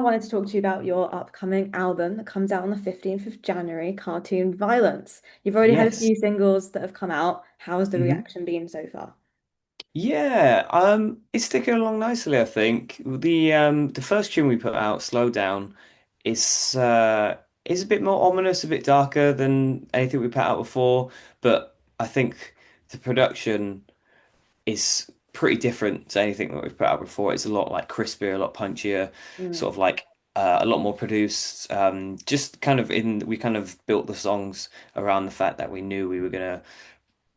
I wanted to talk to you about your upcoming album that comes out on the 15th of January, Cartoon Violence. You've already had a Yes. few singles that have come out. How's the hmm reaction been so far? Yeah, it's ticking along nicely, I think. The first tune we put out, Slow Down, is a bit more ominous, a bit darker than anything we put out before, but I think the production is pretty different to anything that we've put out before. It's a lot like crispier, a lot punchier, Mm, sort of like a lot more produced. Just kind of we kind of built the songs around the fact that we knew we were gonna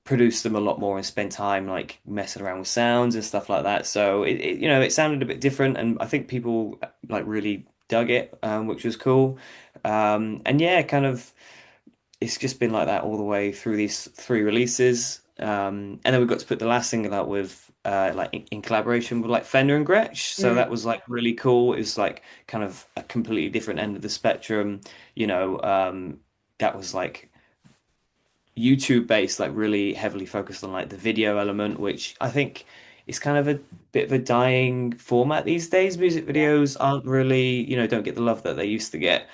produce them a lot more and spend time like messing around with sounds and stuff like that. So it sounded a bit different, and I think people like really dug it, which was cool. And yeah, kind of it's just been like that all the way through these three releases. And then we got to put the last single out with like in collaboration with like Fender and Gretsch. So that mm, was like really cool. It was like kind of a completely different end of the spectrum, you know. That was like YouTube based, like really heavily focused on like the video element, which I think is kind of a bit of a dying format these days. Music yeah. videos aren't really, don't get the love that they used to get,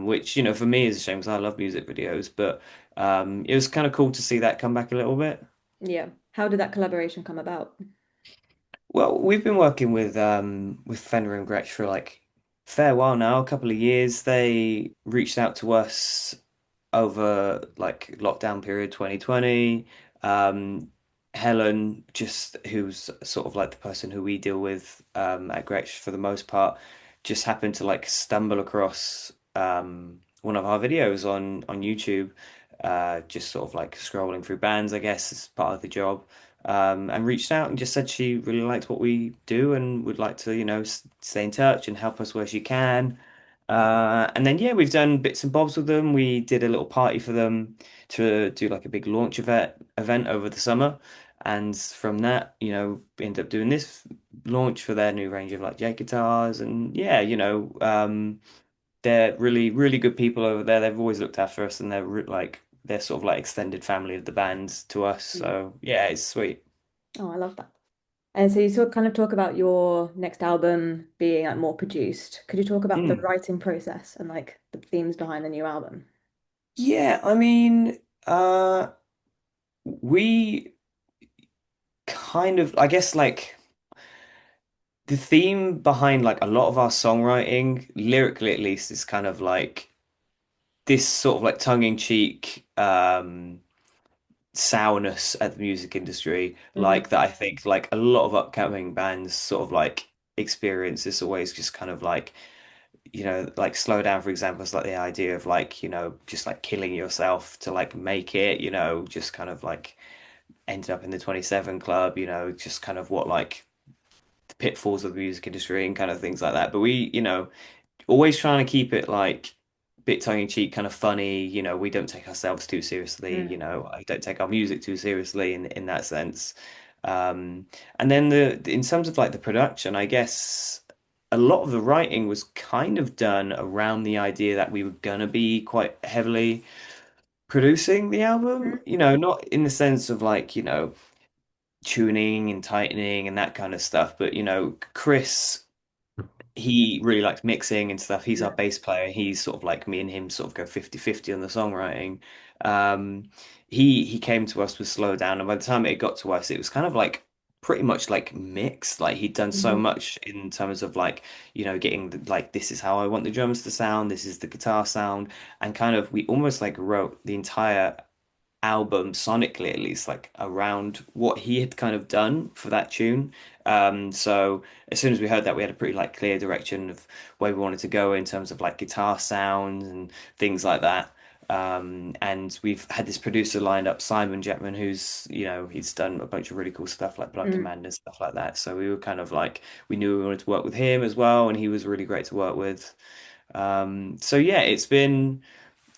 which, for me is a shame because I love music videos, but it was kind of cool to see that come back a little bit. Yeah. How did that collaboration come about? Well, we've been working with Fender and Gretsch for like a fair while now, a couple of years. They reached out to us over like lockdown period 2020. Um, Helen, just who's sort of like the person who we deal with at Gretsch for the most part, just happened to like stumble across one of our videos on YouTube, just sort of like scrolling through bands, I guess, as part of the job. And reached out and just said she really liked what we do and would like to, stay in touch and help us where she can. And then yeah, we've done bits and bobs with them. We did a little party for them to do like a big launch event over the summer. And from that, we ended up doing this launch for their new range of like j guitars. And yeah, they're really, really good people over there. They've always looked after us, and they're sort of like extended family of the band to us. Mm. So yeah, it's sweet. Oh, I love that. And so you sort of kind of talk about your next album being like more produced. Could you talk about the Mm. writing process and like the themes behind the new album? Yeah, I mean, we kind of, I guess, like the theme behind like a lot of our songwriting, lyrically at least, is kind of like this sort of like tongue-in-cheek sourness at the music industry, Hmm. like that I think like a lot of upcoming bands sort of like experience this always just kind of like, like Slow Down, for example, is like the idea of like, just like killing yourself to like make it, just kind of like ended up in the 27 Club, just kind of what like the pitfalls of the music industry and kind of things like that. But we, always trying to keep it like bit tongue in cheek, kind of funny. We don't take ourselves too seriously. Mm. I don't take our music too seriously in that sense. Um, and then in terms of like the production, I guess a lot of the writing was kind of done around the idea that we were gonna be quite heavily producing the album. Not in the sense of like, tuning and tightening and that kind of stuff, but Chris he really likes mixing and stuff. He's our Yeah. bass player. He's sort of like me and him sort of go 50-50 on the songwriting. Um, he came to us with Slow Down, and by the time it got to us, it was kind of like pretty much like mixed. Like he'd done so Mhm. much in terms of like, getting like this is how I want the drums to sound, this is the guitar sound, and kind of we almost like wrote the entire album sonically at least like around what he had kind of done for that tune. So as soon as we heard that we had a pretty like clear direction of where we wanted to go in terms of like guitar sounds and things like that. And we've had this producer lined up, Simon Jackman, who's, he's done a bunch of really cool stuff like Blood Mm. Command and stuff like that. So we were kind of like, we knew we wanted to work with him as well, and he was really great to work with. So yeah, it's been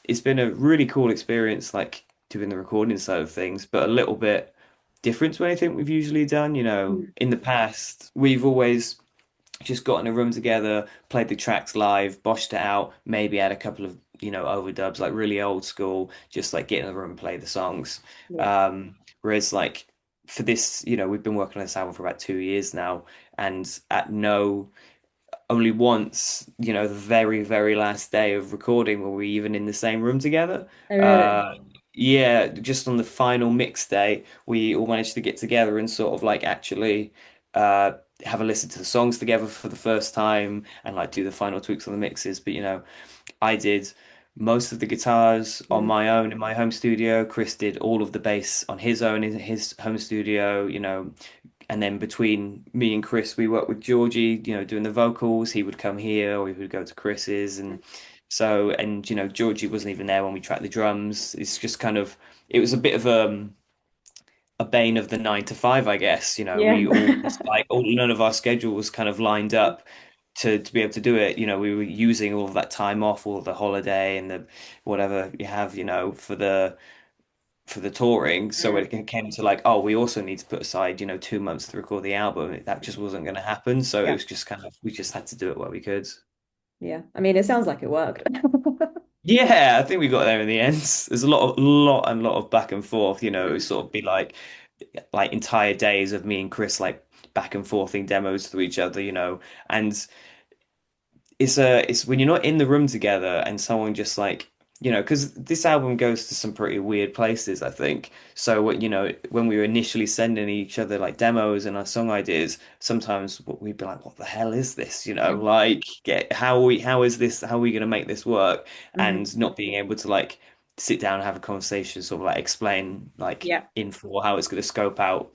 a really cool experience, like doing the recording side of things, but a little bit different to anything we've usually done. Mm. In the past, we've always just got in a room together, played the tracks live, boshed it out, maybe had a couple of, overdubs, like really old school, just like get in the room and play the songs. Yeah. Whereas like for this, we've been working on this album for about 2 years now, and at no only once, the very, very last day of recording were we even in the same room together. Oh, really? Uh, yeah, just on the final mix day, we all managed to get together and sort of like actually uh, have a listen to the songs together for the first time and like do the final tweaks on the mixes. But I did most of the guitars on Mm. my own in my home studio. Chris did all of the bass on his own in his home studio, and then between me and Chris, we worked with Georgie, doing the vocals. He would come here or he would go to Chris's. Georgie wasn't even there when we tracked the drums. It's just kind of, it was a bit of a bane of the 9 to 5, I guess. Yeah. We all just like none of our schedule was kind of lined up to be able to do it. We were using all of that time off, all of the holiday and the whatever you have, for the touring. So when Mm. it came to like, oh, we also need to put aside, 2 months to record the album, that just wasn't going to happen. So it Yeah. was just kind of we just had to do it where we could. Yeah. I mean, it sounds like it worked. Yeah, I think we got there in the end. There's a lot of back and forth. It would Mm. sort of be like entire days of me and Chris like back and forthing demos to each other, and it's when you're not in the room together and someone just like because this album goes to some pretty weird places, I think. So what when we were initially sending each other like demos and our song ideas, sometimes we'd be like, what the hell is this, like how are we going to make this work, Mhm. and not being able to like sit down and have a conversation, sort of like explain like Yeah. in full how it's going to scope out,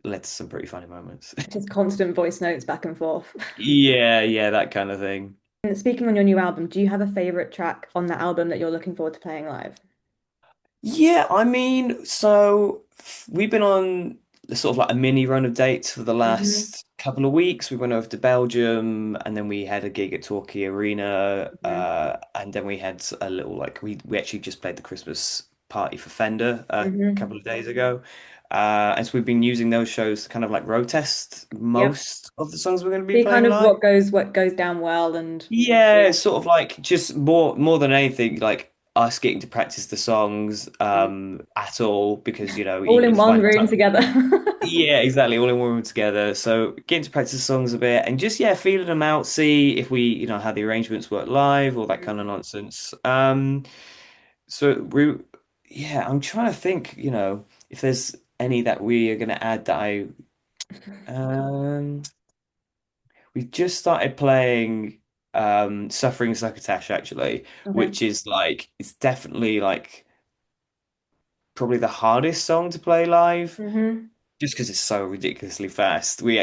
led to some pretty funny moments. Just constant voice notes back and forth. Yeah, yeah, that kind of thing. And speaking on your new album, do you have a favorite track on that album that you're looking forward to playing live? Yeah, I mean, so we've been on sort of like a mini run of dates for the Hmm. last couple of weeks. We went over to Belgium and then we had a gig at Torquay Arena. Hmm. And then we had a little like we actually just played the Christmas party for Fender a Hmm. couple of days ago. And so we've been using those shows to kind of like road test Yep. most of the songs we're going to be See kind playing of live. what goes down well and Yeah, yeah. it's sort of like just more than anything, like us getting to practice the songs Mm. at all because All even in one finding room time. together. Yeah, exactly, all in one room together. So getting to practice the songs a bit and just feeling them out, see if we how the arrangements work live, all that kind of nonsense. So I'm trying to think, if there's any that we are going to add that I um. We've just started playing Suffering Succotash actually, Okay. which is like it's definitely like probably the hardest song to play live Hmm. just because it's so ridiculously fast. We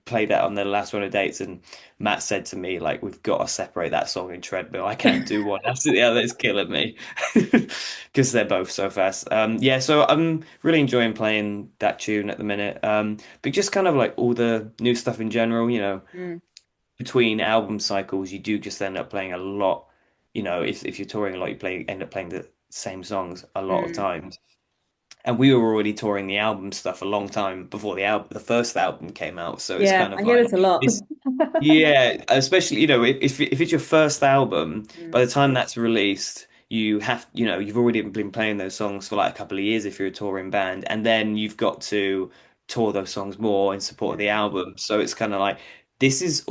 played that on the last one of dates and Matt said to me like we've got to separate that song in treadmill. I can't do one after the other. It's killing me because they're both so fast. Yeah, so I'm really enjoying playing that tune at the minute. But just kind of like all the new stuff in general, Mm. between album cycles, you do just end up playing a lot. If you're touring a lot, end up playing the same songs a lot of Mm. times. And we were already touring the album stuff a long time before the first album came out. So it's Yeah, kind I of hear like this a lot. it's yeah, especially if it's your first album, by Mm. the time that's released, you've already been playing those songs for like a couple of years if you're a touring band, and then you've got to tour those songs more in support of the Mm. album. So it's kind of like this is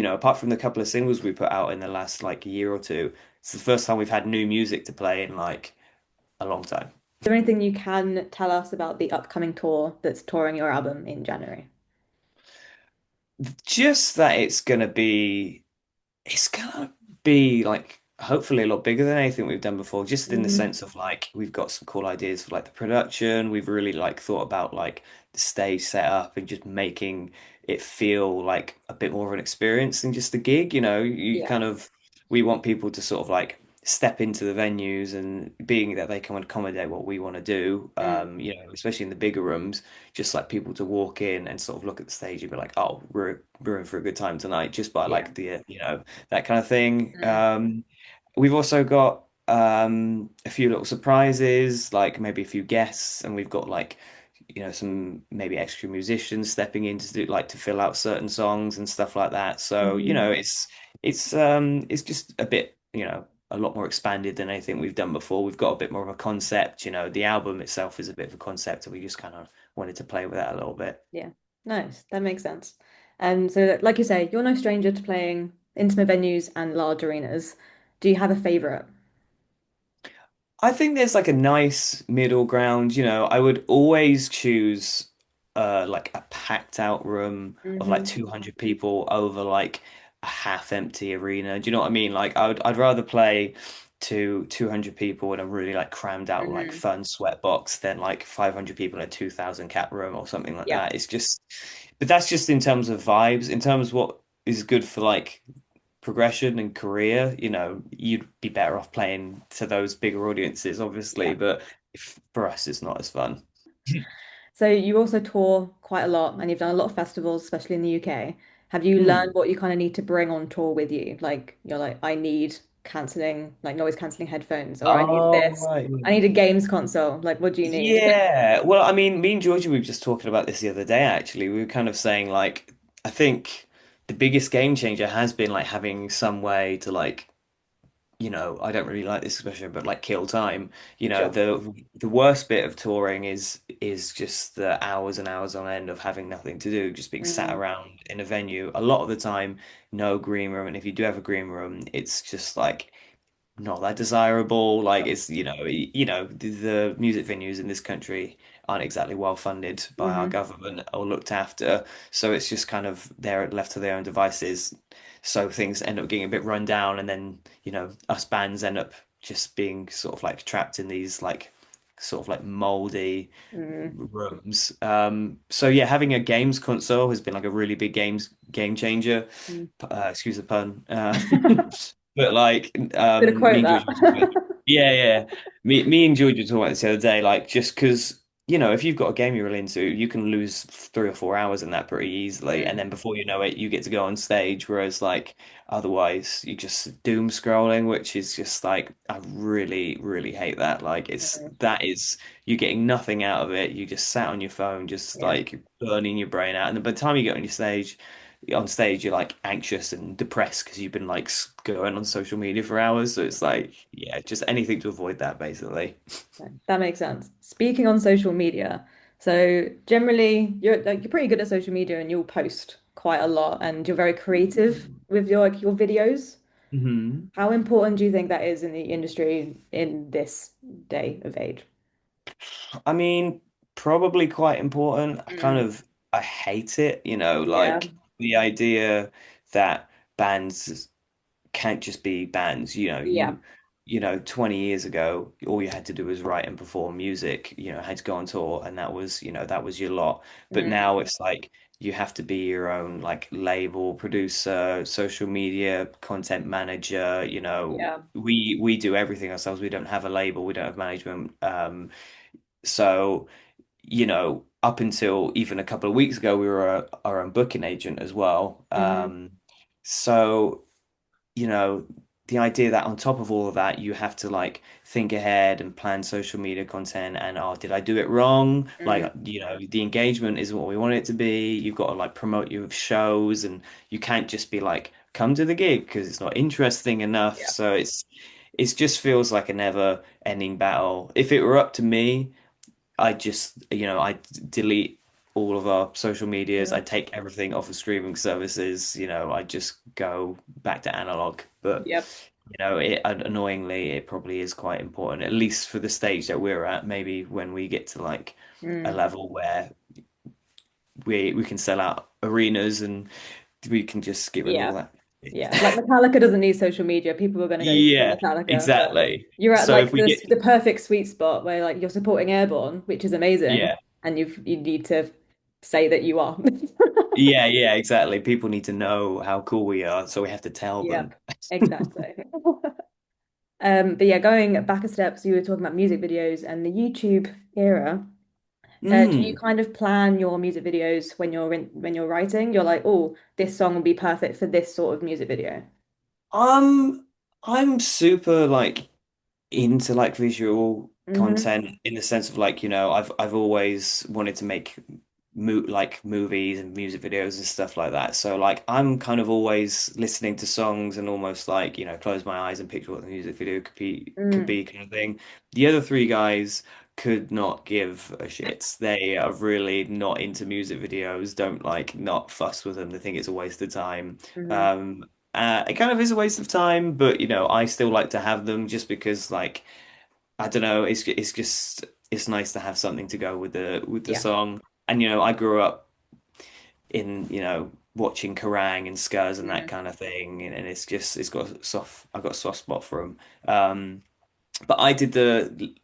apart from the couple of singles we put out in the last like year or two, it's the first time we've had new music to play in like a long time. Is there anything you can tell us about the upcoming tour that's touring your album in January? Just that it's gonna be like hopefully a lot bigger than anything we've done before, just in the Hmm. sense of like we've got some cool ideas for like the production. We've really like thought about like the stage setup and just making it feel like a bit more of an experience than just a gig. Yeah. We want people to sort of like step into the venues and being that they can accommodate what we want to do, Mm. especially in the bigger rooms, just like people to walk in and sort of look at the stage and be like, oh, we're in for a good time tonight, just by Yeah. like that kind of thing. Mm. We've also got a few little surprises, like maybe a few guests, and we've got like some maybe extra musicians stepping in to do like to fill out certain songs and stuff like that. So Hmm. it's just a bit a lot more expanded than anything we've done before. We've got a bit more of a concept. The album itself is a bit of a concept, and we just kind of wanted to play with that a little bit. Yeah. Nice. That makes sense. And so, like you say, you're no stranger to playing intimate venues and large arenas. Do you have a favorite? I think there's like a nice middle ground, I would always choose like a packed out room of like Hmm. 200 people over like a half empty arena. Do you know what I mean? Like I'd rather play to 200 people in a really like crammed out like Hmm. fun sweat box than like 500 people in a 2000 cap room or something like Yeah. that. It's just but that's just in terms of vibes. In terms of what is good for like progression and career, you'd be better off playing to those bigger audiences, obviously, Yeah. but if, for us, it's not as fun. So you also tour quite a lot and you've done a lot of festivals, especially in the UK. Have you learned Hmm. what you kind of need to bring on tour with you? Like you're like, I need like noise cancelling headphones, or I need Oh, this. right. I need a games console. Like, what do you need? Yeah. Well, I mean, me and Georgia, we were just talking about this the other day, actually. We were kind of saying, like, I think the biggest game changer has been like having some way to like I don't really like this expression, but like kill time. Sure. The worst bit of touring is just the hours and hours on end of having nothing to do, just being sat Mm, around in a venue. A lot of the time, no green room, and if you do have a green room, it's just like not that desirable. Like it's, the music venues in this country aren't exactly well funded by our hmm. government or looked after. So it's just kind of they're left to their own devices. So things end up getting a bit run down, and then, us bands end up just being sort of like trapped in these like sort of like moldy Mm, rooms. So yeah, having a games console has been like a really big game changer. mm. Excuse the pun. But like, Gonna me quote and George that. were talking about, yeah, yeah. Me and George were talking about this the other day. Like, just because if you've got a game you're really into, you can lose 3 or 4 hours in that pretty easily, and Mm, then before you know it, you get to go on stage. Whereas like otherwise, you just doom scrolling, which is just like I really, really hate that. Like, mm. that is you're getting nothing out of it. You just sat on your phone, just Yeah. like burning your brain out. And then by the time you get on stage, you're like anxious and depressed because you've been like going on social media for hours. So it's like, yeah, just anything to avoid that, basically. That makes sense. Speaking on social media, so generally you're pretty good at social media and you'll post quite a lot and you're very creative with your videos. Hmm. How important do you think that is in the industry in this day of age? I mean, probably quite important. Mm, I hate it, yeah. like the idea that bands can't just be bands. Yeah. 20 years ago, all you had to do was write and perform music, had to go on tour, and that was your lot. But Mm, now it's like you have to be your own like label, producer, social media, content manager. yeah. We do everything ourselves. We don't have a label, we don't have management. So, up until even a couple of weeks ago, we were our own booking agent as well. Hmm. So you know, the idea that on top of all of that, you have to like think ahead and plan social media content and, oh, did I do it wrong? Mm, Like, the engagement isn't what we want it to be. You've got to like promote your shows, and you can't just be like, come to the gig because it's not interesting enough. yeah. So it just feels like a never ending battle. If it were up to me, I just, I delete all of our social medias. I Mm, take everything off of streaming services. I just go back to analog. But, yep. annoyingly, it probably is quite important, at least for the stage that we're at. Maybe when we get to like a Mm, level where we can sell out arenas and we can just get rid of all yeah. that. Yeah. Like Metallica doesn't need social media. People are going to go see Yeah, Metallica, but exactly. you're at So if like we this get, the perfect sweet spot where like you're supporting Airborne, which is amazing, yeah. and you need to say that you are. Yeah, yeah, exactly. People need to know how cool we are, so we have to tell them. Yep, exactly. But yeah, going back a step, so you were talking about music videos and the YouTube era. Do you Mm. kind of plan your music videos when you're writing? You're like, oh, this song will be perfect for this sort of music video. I'm super like into like visual Hmm. content in the sense of like, I've always wanted to make like movies and music videos and stuff like that. So like I'm kind of always listening to songs and almost like, close my eyes and picture what the music video could be Mm. kind of thing. The other three guys could not give a shit. They are really not into music videos, don't like not fuss with them. They think it's a waste of time. Hmm. Um, it kind of is a waste of time, but I still like to have them just because like I don't know, it's just it's nice to have something to go with the Yeah. song. And I grew up in, watching Kerrang and Skurs and that Mm. kind of thing, and it's got a soft I've got a soft spot for them. But I did the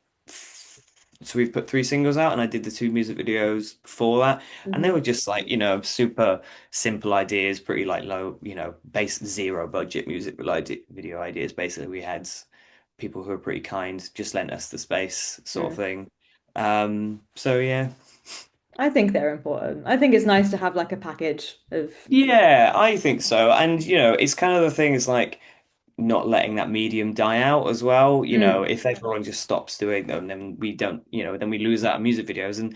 so we've put three singles out, and I did the two music videos for that, and they Hmm. were just like super simple ideas, pretty like low, base zero budget video ideas. Basically, we had people who were pretty kind, just lent us the space, sort of Mm. thing. So yeah. I think they're important. I think it's nice to have like a package of. Yeah, I think so. And it's kind of the thing is like not letting that medium die out as well. Mm. If everyone just stops doing them, then we don't, then we lose out on music videos. And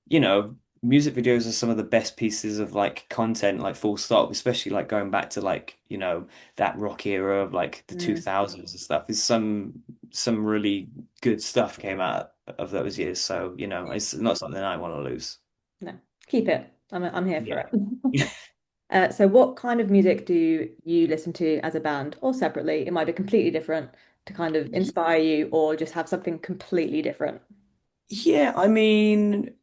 you know, music videos are some of the best pieces of like content, like full stop, especially like going back to like, that rock era of like the Mm. 2000s and stuff. Is some really good stuff came out of those years. So, it's not something I want to lose. No, keep it. I'm here for Yeah. it. So what kind of music do you listen to as a band or separately? It might be completely different to kind of inspire you or just have something completely different. Yeah, I mean,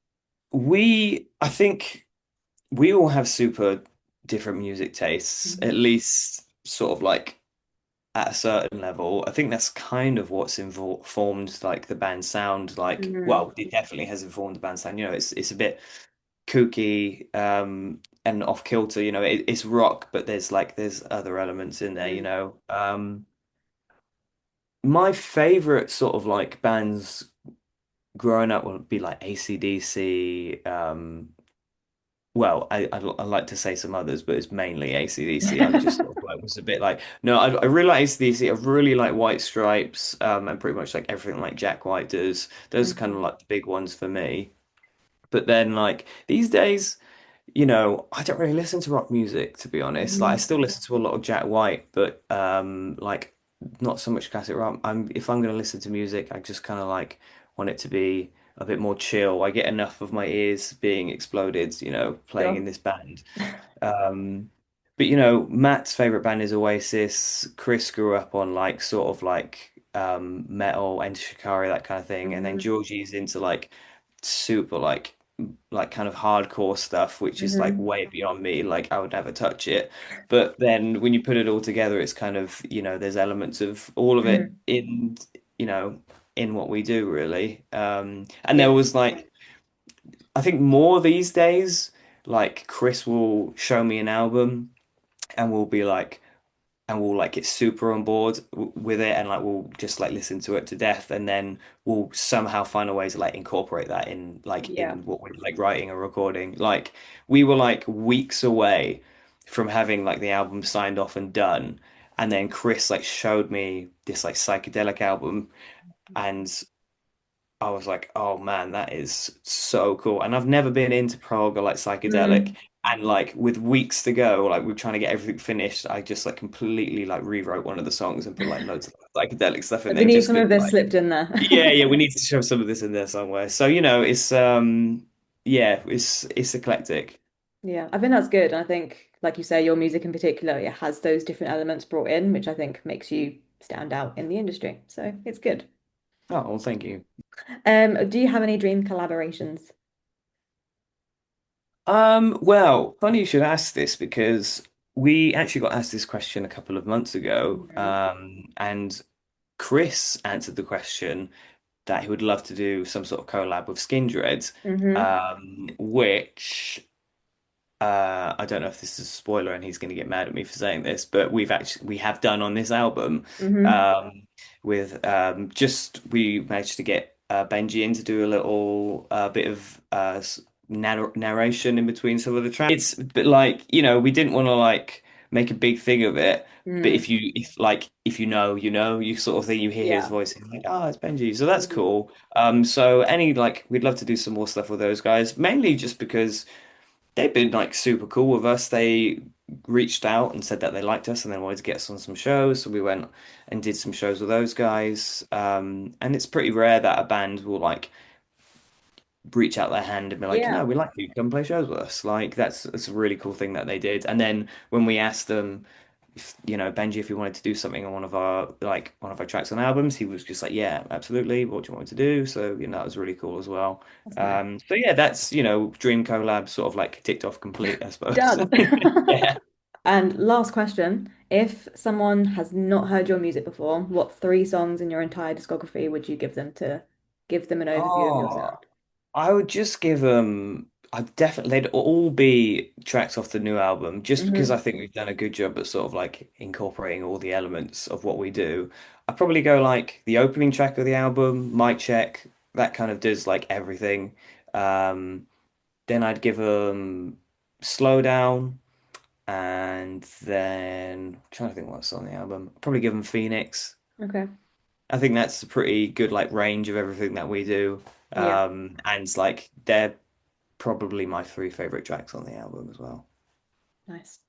I think we all have super different music tastes, at Mhm. least sort of like at a certain level. I think that's kind of what's informed like the band sound. Like, Mhm. well, it definitely has informed the band sound. It's a bit kooky, and off kilter. It's rock, but there's other elements in there. Mm. My favorite sort of like bands growing up would be like AC/DC. Well, I like to say some others, but it's mainly AC/DC. I just sort of like was a bit like, no, I really like AC/DC. I really like White Stripes, and pretty much like everything like Jack White does. Those are kind of Mhm. like the big ones for me. But then like these days, I don't really listen to rock music, to be honest. Like I Mhm. still listen to a lot of Jack White, but like not so much classic rock. If I'm gonna listen to music, I just kind of like want it to be a bit more chill. I get enough of my ears being exploded, playing in Sure. this band. Um, but Matt's favorite band is Oasis. Chris grew up on like sort of like metal, Enter Shikari, that kind of thing, and then Mhm. Georgie's into like super like kind of hardcore stuff, which is like Mhm. way beyond me. Like I would never touch it. But then when you put it all together, it's kind of, there's elements of all of it Mhm. you know, in what we do really. And there Yeah. was like, I think more these days, like Chris will show me an album and we'll like get super on board with it, and like we'll just like listen to it to death, and then we'll somehow find a way to like incorporate that in like Yeah. in what we're like writing or recording. Like we were like weeks away from having like the album signed off and done, and then Chris like showed me this like psychedelic album, and I was like, oh man, that is so cool. And I've never been into prog or like psychedelic. Mm. And like with weeks to go, like we're trying to get everything finished, I just like completely like rewrote one of the songs and put like loads of psychedelic stuff in We there need just some of because this like, slipped in there. yeah, yeah, we need to show some of this in there somewhere. So, it's yeah, it's eclectic. Yeah, I think that's good. I think, like you say, your music in particular, it has those different elements brought in, which I think makes you stand out in the industry. So it's good. Oh, well, thank you. Do you have any dream collaborations? Well, funny you should ask this because we actually got asked this question a couple of months ago, Mhm. and Chris answered the question that he would love to do some sort of collab with Skindred, Hmm. which I don't know if this is a spoiler and he's going to get mad at me for saying this, but we have done on this album, Hmm. um, with just we managed to get Benji in to do a little bit of narration in between some of the tracks. It's but like we didn't want to like make a big thing of it. But Mm. if you sort of thing, you hear his Yeah. voice and you're like, oh, it's Benji. So that's Mhm. cool. So we'd love to do some more stuff with those guys, mainly just because they've been like super cool with us. They reached out and said that they liked us and they wanted to get us on some shows. So we went and did some shows with those guys. And it's pretty rare that a band will like reach out their hand and be like, no, Yeah, we like you, come play shows with us. Like that's a really cool thing that they did. And then when we asked them if, Benji, if he wanted to do something on one of our tracks on albums, he was just like, yeah, absolutely. What do you want me to do? So, that was really cool as well. that's nice. So yeah, that's, Dream Collab sort of like ticked off complete, I suppose. Done. Yeah. And last question, if someone has not heard your music before, what three songs in your entire discography would you give them to give them an overview of your Oh, sound? I would just give them. I definitely they'd all be tracks off the new album, just because I Hmm. think we've done a good job at sort of like incorporating all the elements of what we do. I'd probably go like the opening track of the album, Mic Check. That kind of does like everything. Um, then I'd give them Slow Down, and then I'm trying to think what's on the album. I'd probably give them Phoenix. Okay. I think that's a pretty good like range of everything that we do. Yeah. And like they're probably my three favorite tracks on the album as well. Nice.